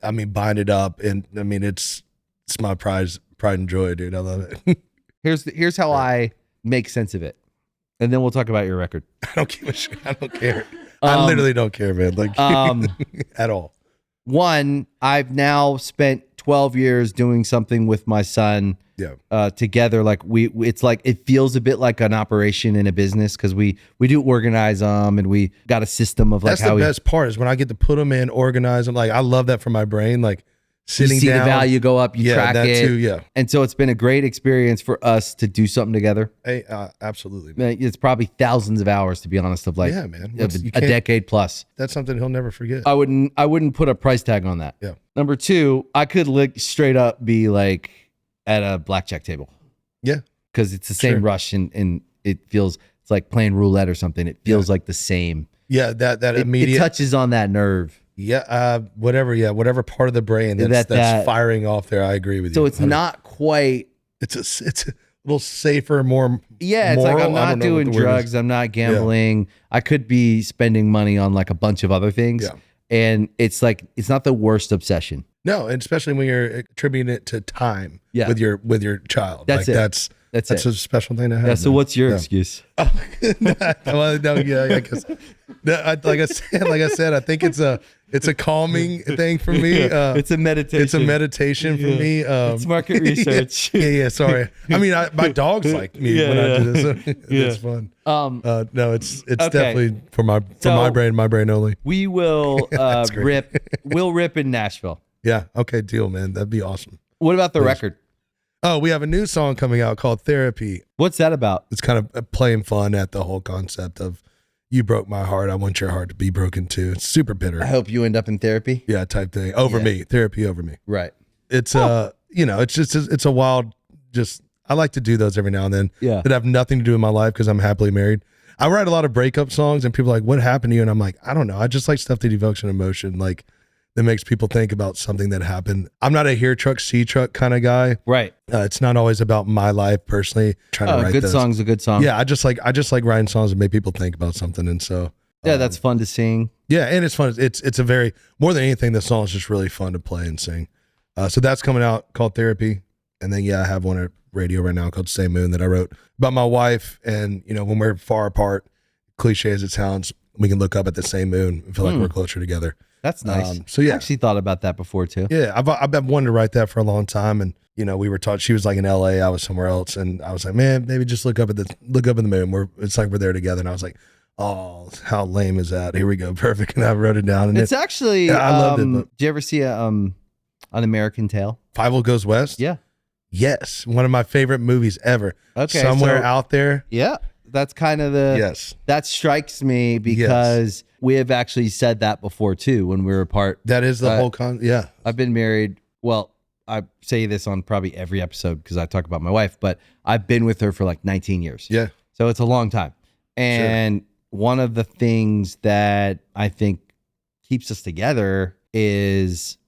I mean, bind it up, and I mean it's my pride and joy, dude. I love it. Here's how I make sense of it, and then we'll talk about your record. I don't give a shit. I don't care. I literally don't care, man. Like at all. One, I've now spent 12 years doing something with my son. Yeah. Together, like it's like it feels a bit like an operation in a business because we do organize them and we got a system of like that's the best part is when I get to put them in, organize them. Like I love that for my brain. Like sitting you see down, the value go up, you track that it. too, yeah. And so it's been a great experience for us to do something together. Hey, absolutely, man. It's probably thousands of hours, to be honest, of like Yeah, man. a decade plus. That's something he'll never forget. I wouldn't put a price tag on that. Yeah. Number two, I could straight up be like at a blackjack table. Yeah. Because it's the same rush and it feels, it's like playing roulette or something. It feels like the same. Yeah, that immediate it touches on that nerve. Yeah, whatever part of the brain that's firing off there. I agree with you. So it's not quite. It's a little safer, more. Yeah, it's moral. like I'm not doing drugs. I'm not gambling. Yeah. I could be spending money on like a bunch of other things. Yeah. And it's like it's not the worst obsession. No, and especially when you're attributing it to time with your child. That's like it. That's a special thing to have. Yeah. So what's your excuse? Well, no, yeah, I guess. Like I said, I think it's a calming thing for me. It's a meditation. It's a meditation for me. It's market research. Yeah. Sorry. I mean, my dogs like me when I do this. It's fun. No, it's definitely for my brain only. We will We'll rip in Nashville. Yeah. Okay. Deal, man. That'd be awesome. What about the record? Oh, we have a new song coming out called Therapy. What's that about? It's kind of playing fun at the whole concept of you broke my heart. I want your heart to be broken too. It's super bitter. I hope you end up in therapy. Yeah, type thing. Me. Therapy over me. Right. It's it's a wild, I like to do those every now and then. Yeah. That have nothing to do with my life because I'm happily married. I write a lot of breakup songs and people are like, what happened to you? And I'm like, I don't know. I just like stuff that evokes an emotion. Like that makes people think about something that happened. I'm not a hear truck, see truck kind of guy. Right. It's not always about my life personally. Trying to write a good song's a good song. Yeah, I just like writing songs that make people think about something, and so that's fun to sing. Yeah, and it's fun. It's a very more than anything. The song is just really fun to play and sing. So that's coming out called Therapy, and then I have one at radio right now called Same Moon that I wrote about my wife. And when we're far apart, cliche as it sounds, we can look up at the same moon and feel like we're closer together. That's nice. So yeah, I actually thought about that before too. Yeah, I've been wanting to write that for a long time, and we were taught. She was like in LA, I was somewhere else, and I was like, man, maybe just look up in the moon. It's like we're there together, and I was like, oh, how lame is that? Here we go, perfect. And I wrote it down, and it's actually. I loved it. Did you ever see An American Tale? 5 Goes West. Yeah. Yes, one of my favorite movies ever. Okay, Somewhere Out There. Yeah. That's kind of that strikes me because we have actually said that before too when we were apart. That is the whole yeah. I've been married. Well, I say this on probably every episode because I talk about my wife, but I've been with her for like 19 years. Yeah. So it's a long time. And one of the things that I think keeps us together is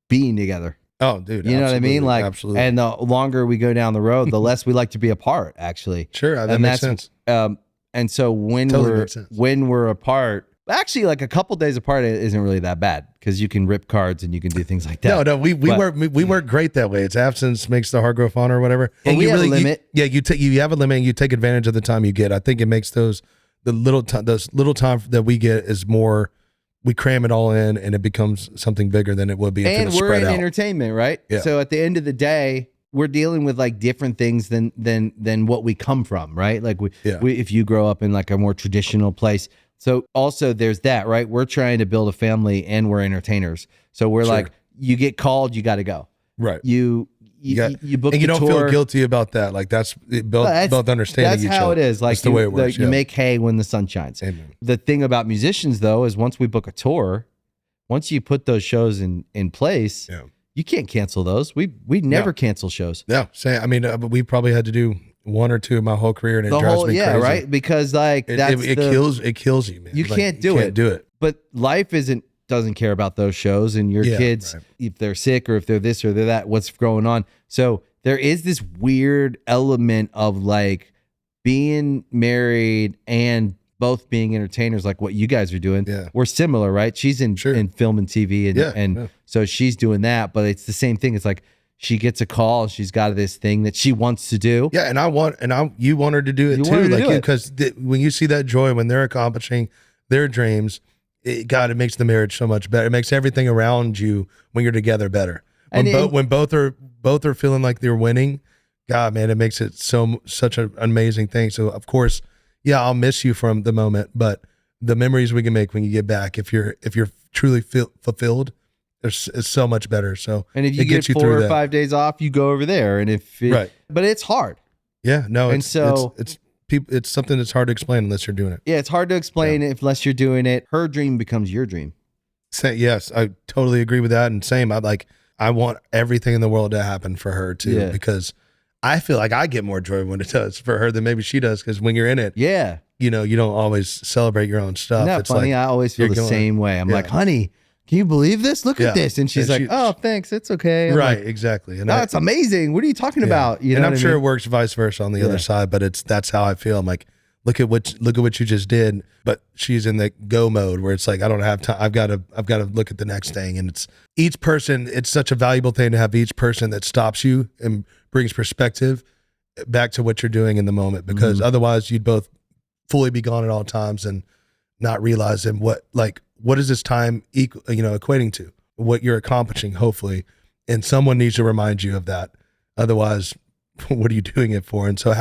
being together. Oh, dude. You know what I mean? Like, absolutely. And the longer we go down the road, the less we like to be apart, actually. Sure. That makes sense. And so when we're apart, actually like a couple days apart isn't really that bad because you can rip cards and you can do things like that. No, we work great that way. It's absence makes the heart grow fonder or whatever. And you have a limit. You have a limit and you take advantage of the time you get. I think it makes those little time that we get is more. We cram it all in and it becomes something bigger than it would be if it was spread out. And we're in entertainment, right? Yeah. So at the end of the day, we're dealing with like different things than what we come from, right? Like if you grow up in like a more traditional place. So also there's that, right? We're trying to build a family and we're entertainers. So we're like, you get called, you got to go. Right. You book and you don't tour. Feel guilty about that. Like that's both understanding that's each how other. It is. Like that's the way it works. You make hay when the sun shines. Amen. The thing about musicians though is once we book a tour, once you put those shows in place, you can't cancel those. We never cancel shows. Yeah, but we probably had to do one or two in my whole career, and it drives me crazy. Right? Because like it kills you, man. You can't do it. But life doesn't care about those shows, and your kids, if they're sick or if they're this or they're that, what's going on. So there is this weird element of like being married and both being entertainers, like what you guys are doing. Yeah. We're similar, right? She's in film and TV, and so she's doing that, but it's the same thing. It's like she gets a call, she's got this thing that she wants to do. Yeah, and you want her to do it too, like because when you see that joy when they're accomplishing their dreams, it makes the marriage so much better. It makes everything around you when you're together better. When both are feeling like they're winning, God, man, it makes it such an amazing thing. So of course, I'll miss you from the moment, but the memories we can make when you get back, if you're truly fulfilled, it's so much better. So And if you it get gets you 4 through or that. 5 days off, you go over there. And if Right. but it's hard. Yeah, no, And so- it's something that's hard to explain unless you're doing it. Yeah, it's hard to explain unless you're doing it. Her dream becomes your dream. Yes, I totally agree with that. And same, I want everything in the world to happen for her too, because I feel like I get more joy when it does for her than maybe she does. Because when you're in it, Yeah. you know, you don't always celebrate your own stuff. Isn't that It's funny? like, I always feel you're the going- same way. I'm Yeah. like, honey, can you believe this? Look Yeah. at this. And she's And like, oh, thanks. It's okay. I'm right, like, exactly. And no, it's amazing. What are you talking about? You know and I'm what I sure mean? it works vice versa on the other side, but that's how I feel. I'm like, look at what you just did. But she's in the go mode where it's like, I don't have time. I've got to look at the next thing. And it's each person. It's such a valuable thing to have each person that stops you and brings perspective back to what you're doing in the moment, because otherwise you'd both fully be gone at all times and not realizing what is this time equating to, what you're accomplishing, hopefully. And someone needs to remind you of that. Otherwise, what are you doing it for? And so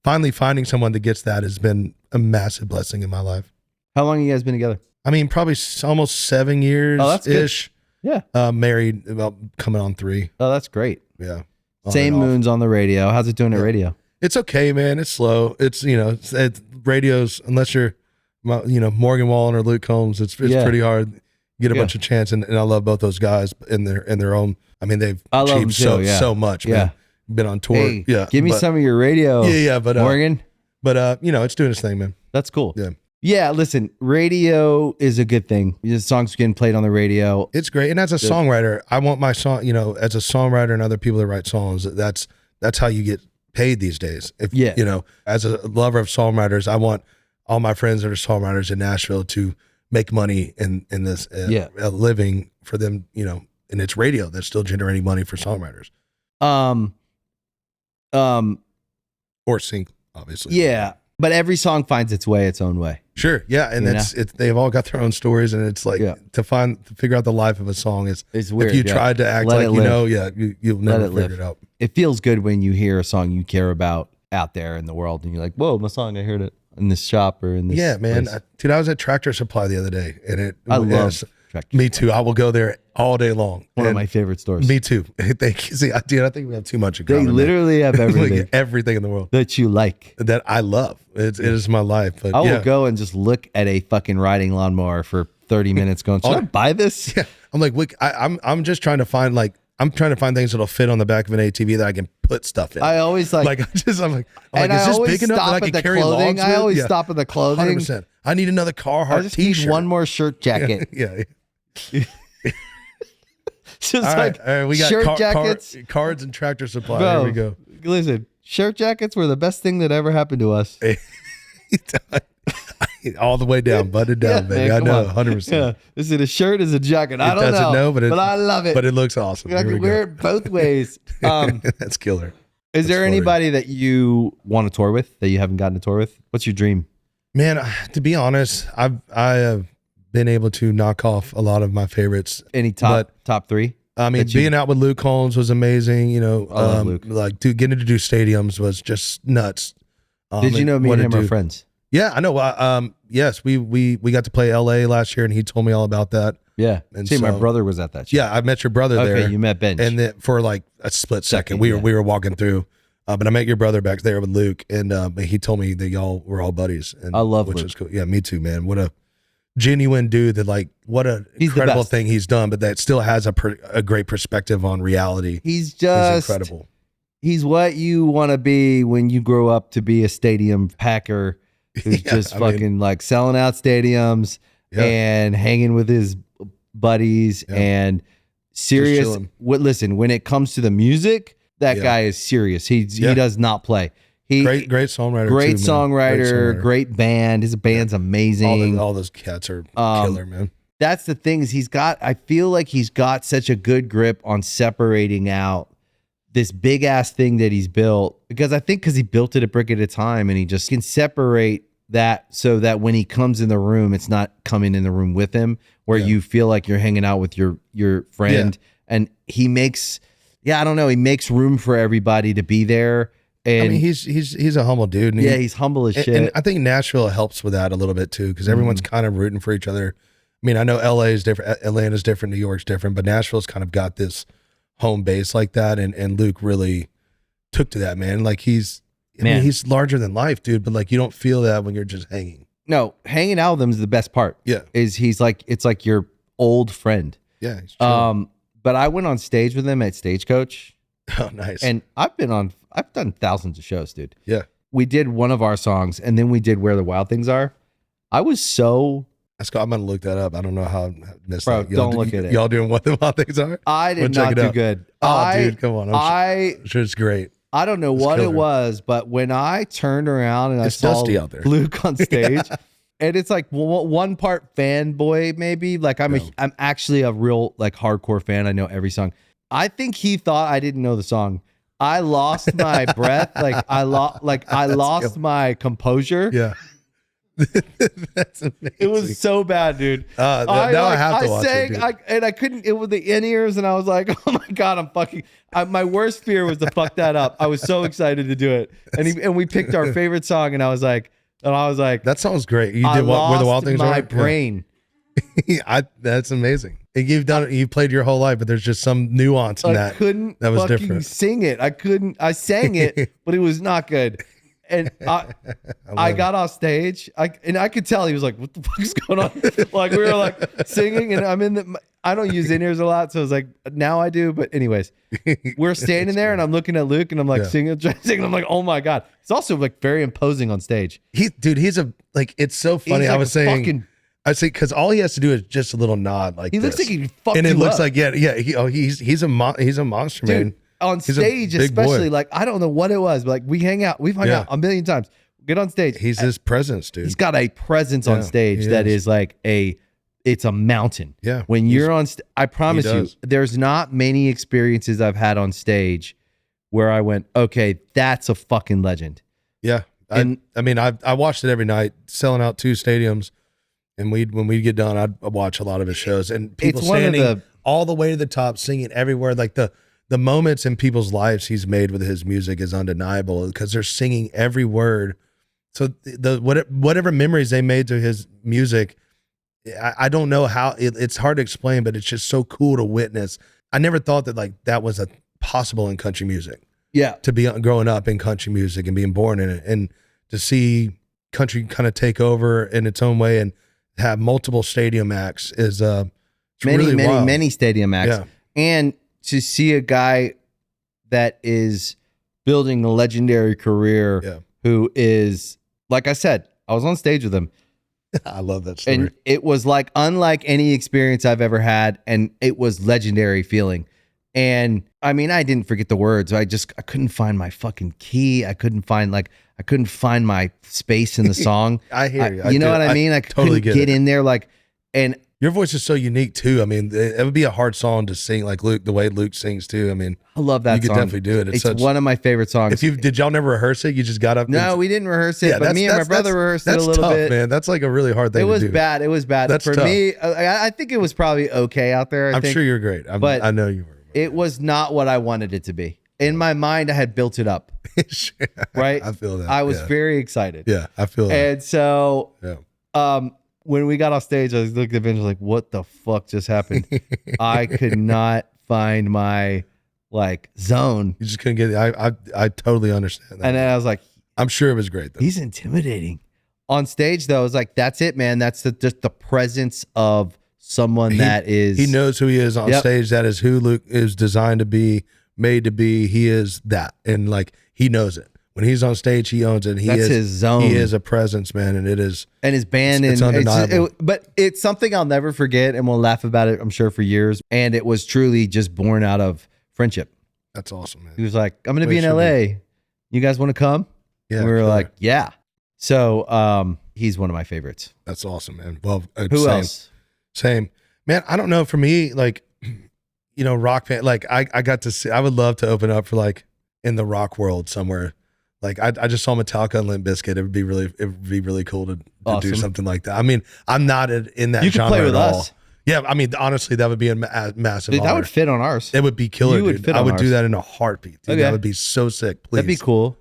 finally finding someone that gets that has been a massive blessing in my life. How long have you guys been together? I mean, probably almost 7 years ish. Yeah. Married about coming on 3. Oh, that's great. Yeah. On Same and off. moons on the radio. How's it doing at radio? It's okay, man. It's slow. It's, it's radios, unless you're, Morgan Wallen or Luke Combs, it's pretty hard. Get a bunch of chance. And I love both those guys in their own. I mean, they've I love them achieved too, so much, man. Been on tour. Hey, yeah. give me some of your radio. Yeah. But, Morgan. It's doing its thing, man. That's cool. Yeah. Yeah, listen, radio is a good thing. The songs getting played on the radio. It's great. And as a songwriter, I want my song, as a songwriter and other people that write songs, that's how you get paid these days. As a lover of songwriters, I want all my friends that are songwriters in Nashville to make money in this a living for them, and it's radio that's still generating money for songwriters. Or sing, obviously. Yeah, but every song finds its way, its own way. Sure. Yeah. And they've all got their own stories, and it's like to figure out the life of a song is weird. If you tried to act like you'll never figure it out. It feels good when you hear a song you care about out there in the world, and you're like, whoa, my song, I heard it in this shop or in this man. place. Dude, I was at Tractor Supply the other day, and I love Tractor me too. I will go there all day long. One of my favorite stores. Me too. Thank you. See, I think we have too much in They common. literally have everything. Like everything in the world that you like. that I love. It is my life. But I will go and just look at a fucking riding lawnmower for 30 minutes going, should I buy this? Yeah. I'm like, I'm just trying to find things that'll fit on the back of an ATV that I can put stuff in. I always I'm like, is this big enough that I can carry logs with? I always stop at the clothing. 100%. I need another Carhartt I just need t-shirt. one more shirt jacket. Yeah. Just All like right, we got shirt jackets. cards and Tractor Supply. Bro, Here we go. Listen, shirt jackets were the best thing that ever happened to us. All the way down, butted down, baby. Man, I know, come on. 100%. Yeah. Is it a shirt? Is it a jacket? I don't doesn't know, but I love it. But it looks awesome. I Here we can wear go. it both ways. That's killer. Is there funny. anybody that you want to tour with that you haven't gotten to tour with? What's your dream? Man, to be honest, I have been able to knock off a lot of my favorites. Any top 3? I mean, being out with Luke Combs was amazing. I love Luke. Like, dude, getting to do stadiums was just nuts. Did you know me what and a him are dude. friends? Yeah, I know. Yes, we got to play LA last year, and he told me all about that. Yeah. And See, my so- brother was at that show. Yeah, I met your brother there. Okay, you met Benj. And then for like a split second, Second, we were walking through. But I met your brother back there with Luke, and he told me that y'all were all buddies. And I love which Luke. is cool. Yeah, me too, man. What a genuine dude! What an He's the incredible best. thing he's done, but that still has a great perspective on reality. He's just He's incredible. He's what you want to be when you grow up to be a stadium packer who's just fucking like selling out stadiums and hanging with his buddies and serious. chilling. Listen, when it comes to the music, that guy is serious. He does not play. Great songwriter. Great too, man. songwriter, great band. His band's amazing. All those cats are killer, man. That's the thing is I feel like he's got such a good grip on separating out this big ass thing that he's built, because he built it a brick at a time, and he just can separate that so that when he comes in the room, it's not coming in the room with him where you feel like you're hanging out with your friend. And he makes, I don't know, he makes room for everybody to be there. And I mean, he's a humble dude. And he's humble as shit. And I think Nashville helps with that a little bit too, because everyone's kind of rooting for each other. I mean, I know LA is different, Atlanta's different, New York's different, but Nashville's kind of got this home base like that. And Luke really took to that, man. Like I mean, he's larger than life, dude, but like you don't feel that when you're just hanging. No, hanging out with him is the best part. Yeah. It's like your old friend. Yeah. He's chill. But I went on stage with him at Stagecoach. Oh, nice. And I've done thousands of shows, dude. Yeah. We did one of our songs and then we did Where the Wild Things Are. I was so... I'm going to look that up. I don't know how I missed Bro, that. don't look at it. Y'all doing What the Wild Things Are? I did not do good. Oh, dude, come on. I'm sure it's great. I don't know what it was, but when I turned around and I saw dusty out there. Luke on stage, and it's like one part fanboy, maybe. Like I'm actually a real like hardcore fan. I know every song. I think he thought I didn't know the song. I lost my breath. I lost my composure. Yeah. That's amazing. It was so bad, dude. Now I have to watch it, dude. And I couldn't. It was the in-ears, and I was like, "Oh my god, I'm fucking." My worst fear was to fuck that up. I was so excited to do it, and we picked our favorite song, and I was like, that song's great. You did Where the Wild Things Are? My brain. That's amazing. You've done it. You played your whole life, but there's just some nuance in that. I couldn't that was fucking different. sing it. I sang it, but it was not good. And I got off stage, and I could tell he was like, "What the fuck is going on?" Like we were like singing, and I don't use in-ears a lot, so I was like, now I do. But anyways, we're standing there, and I'm looking at Luke, and I'm like singing. I'm like, oh my god. It's also like very imposing on stage. It's so funny. Like I say because all he has to do is just a little nod, like he looks like he fucked and it you looks up. like he's a monster, dude, man. On stage, especially, like I don't know what it was, but like we've hung out a million times. Get on stage. He's his presence, dude. He's got a presence on stage that is like it's a mountain. Yeah. When you're on, I promise you, there's not many experiences I've had on stage where I went, okay, that's a fucking legend. Yeah. I watched it every night, selling out 2 stadiums, and when we'd get done, I'd watch a lot of his shows, and people standing all the way to the top, singing everywhere, like the moments in people's lives he's made with his music is undeniable because they're singing every word. So whatever memories they made to his music, I don't know how it's hard to explain, but it's just so cool to witness. I never thought that like that was possible in country music. Yeah, to be growing up in country music and being born in it, and to see country kind of take over in its own way and have multiple stadium acts is many stadium acts, and to see a guy that is building a legendary career who is, like I said, I was on stage with him. I love that story. And it was like unlike any experience I've ever had, and it was legendary feeling. And I mean, I didn't forget the words. I couldn't find my fucking key. I couldn't find my space in the song. I hear you. You know what I mean? I totally couldn't get in there. And your voice is so unique too. I mean, it would be a hard song to sing like Luke, the way Luke sings too. I mean, I love that song. You could definitely do it. It's one of my favorite songs. Did y'all never rehearse it? You just got up? No, we didn't rehearse it, but me and my brother rehearsed it a little tough, bit. Man, that's like a really hard thing to do. It was bad. That's for tough. me. I think it was probably okay out there. I'm sure you're great. I know you were. It was not what I wanted it to be. In my mind, I had built it up. Sure. Right? I feel that. I was very excited. Yeah, I feel that. And so when we got off stage, I was looking at Vince like, what the fuck just happened? I could not find my zone. You just couldn't get it. I totally understand that. And then I was like, I'm sure it was great though. He's intimidating. On stage though, I was like, that's it, man. That's just the presence of someone that is. He knows who he is on stage. That is who Luke is designed to be, made to be. He is that. And he knows it. When he's on stage, he owns it. That's his zone. He is a presence, man, and it is. And his band, it's undeniable. But it's something I'll never forget, and we'll laugh about it, I'm sure, for years. And it was truly just born out of friendship. That's awesome, man. He was like, "I'm going to be in LA. You guys want to come?" Yeah. And we were like, "Yeah." So he's one of my favorites. That's awesome, man. Well, who else? Same, man. I don't know. For me, rock band. I got to see. I would love to open up for in the rock world somewhere. I just saw Metallica and Limp Bizkit. It would be really cool to do something like that. I mean, I'm not in that genre at all. You could play with us. Yeah, I mean, honestly, that would be a massive honor. That would fit on ours. It would be killer, dude. I would do that in a heartbeat. Dude. Okay. That would be so sick. Please. That'd be cool.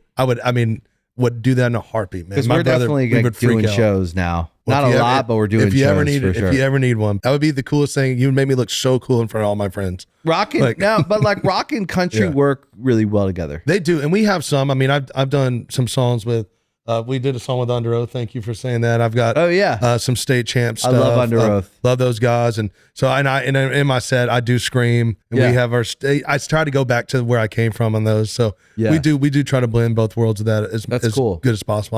Would do that in a heartbeat, man. Because we're definitely doing shows now. Not a lot, but we're doing if you shows ever need for it, sure. if you ever need one, that would be the coolest thing. You made me look so cool in front of all my friends. Rock and rock and country work really well together. They do, and we have some. I mean, I've done some songs with. We did a song with Under Oath. Thank you for saying that. I've got some state champ stuff. I love Under Oath. Love those guys, and so and in my set I do scream, and we have our. I try to go back to where I came from on those. So we do try to blend both worlds of that as cool. good as possible.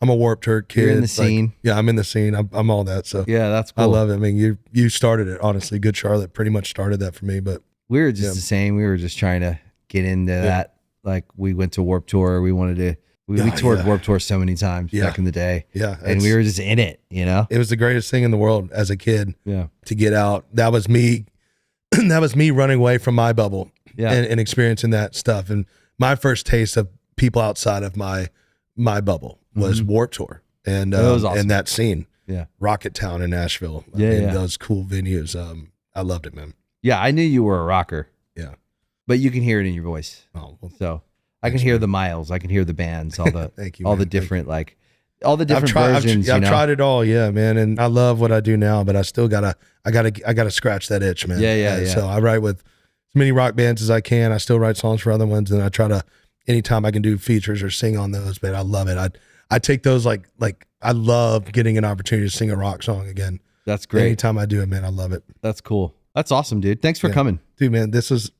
I'm a Warped Tour kid. You're in the scene. I'm in the scene. I'm all that. So yeah, that's cool. I love it. I mean, you started it, honestly. Good Charlotte pretty much started that for me. But we were just the same. We were just trying to get into that. Like we went to Warped Tour. We wanted to. We toured Warped Tour so many times back in the day. Yeah, and we were just in it. It was the greatest thing in the world as a kid. Yeah, to get out. That was me. That was me running away from my bubble. Yeah, and experiencing that stuff. And my first taste of people outside of my bubble was Warped Tour. And was awesome. And that scene, Rocket Town in Nashville, those cool venues. I loved it, man. Yeah, I knew you were a rocker. Yeah, but you can hear it in your voice. Oh, well, so I can hear the miles. I can hear the bands. All the Thank you, all man. the different versions. I've tried it all, man. And I love what I do now, but I still gotta scratch that itch, man. Yeah. So I write with as many rock bands as I can. I still write songs for other ones, and I try to anytime I can do features or sing on those. But I love it. I take those like I love getting an opportunity to sing a rock song again. That's great. Anytime I do it, man, I love it. That's cool. That's awesome, dude. Thanks for coming. Dude, man, this is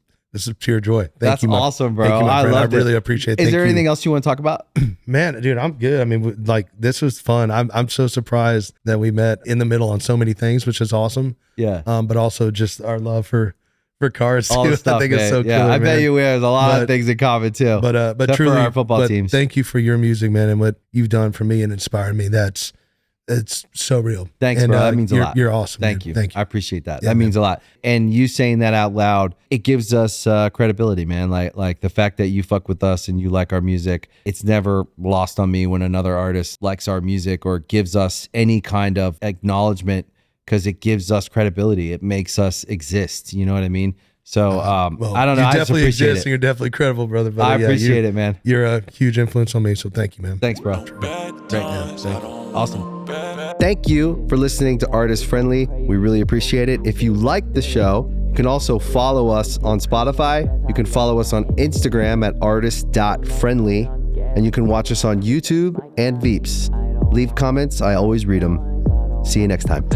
pure joy. That's awesome, bro. I really appreciate it. Is there anything else you want to talk about? Man, dude, I'm good. I mean, this was fun. I'm so surprised that we met in the middle on so many things, which is awesome. Yeah. But also just our love for cars all too. Stuff, I think man. it's so cool. I bet you have a lot of things in common too. But truly, for our football teams. Thank you for your music, man, and what you've done for me and inspired me. It's so real. Thanks, bro. That means a lot. You're awesome. Thank you. Thank you. I appreciate that. That means a lot. And you saying that out loud, it gives us credibility, man. Like the fact that you fuck with us and you like our music, it's never lost on me when another artist likes our music or gives us any kind of acknowledgement, because it gives us credibility. It makes us exist. You know what I mean? So I don't know. You I just definitely appreciate exist, it. and you're definitely credible, brother. But I appreciate it, man. You're a huge influence on me, so thank you, man. Thanks, bro. Great Awesome. Thank you for listening to Artist Friendly. We really appreciate it. If you like the show, you can also follow us on Spotify. You can follow us on Instagram at artist.friendly. And you can watch us on YouTube and Veeps. Leave comments. I always read them. See you next time.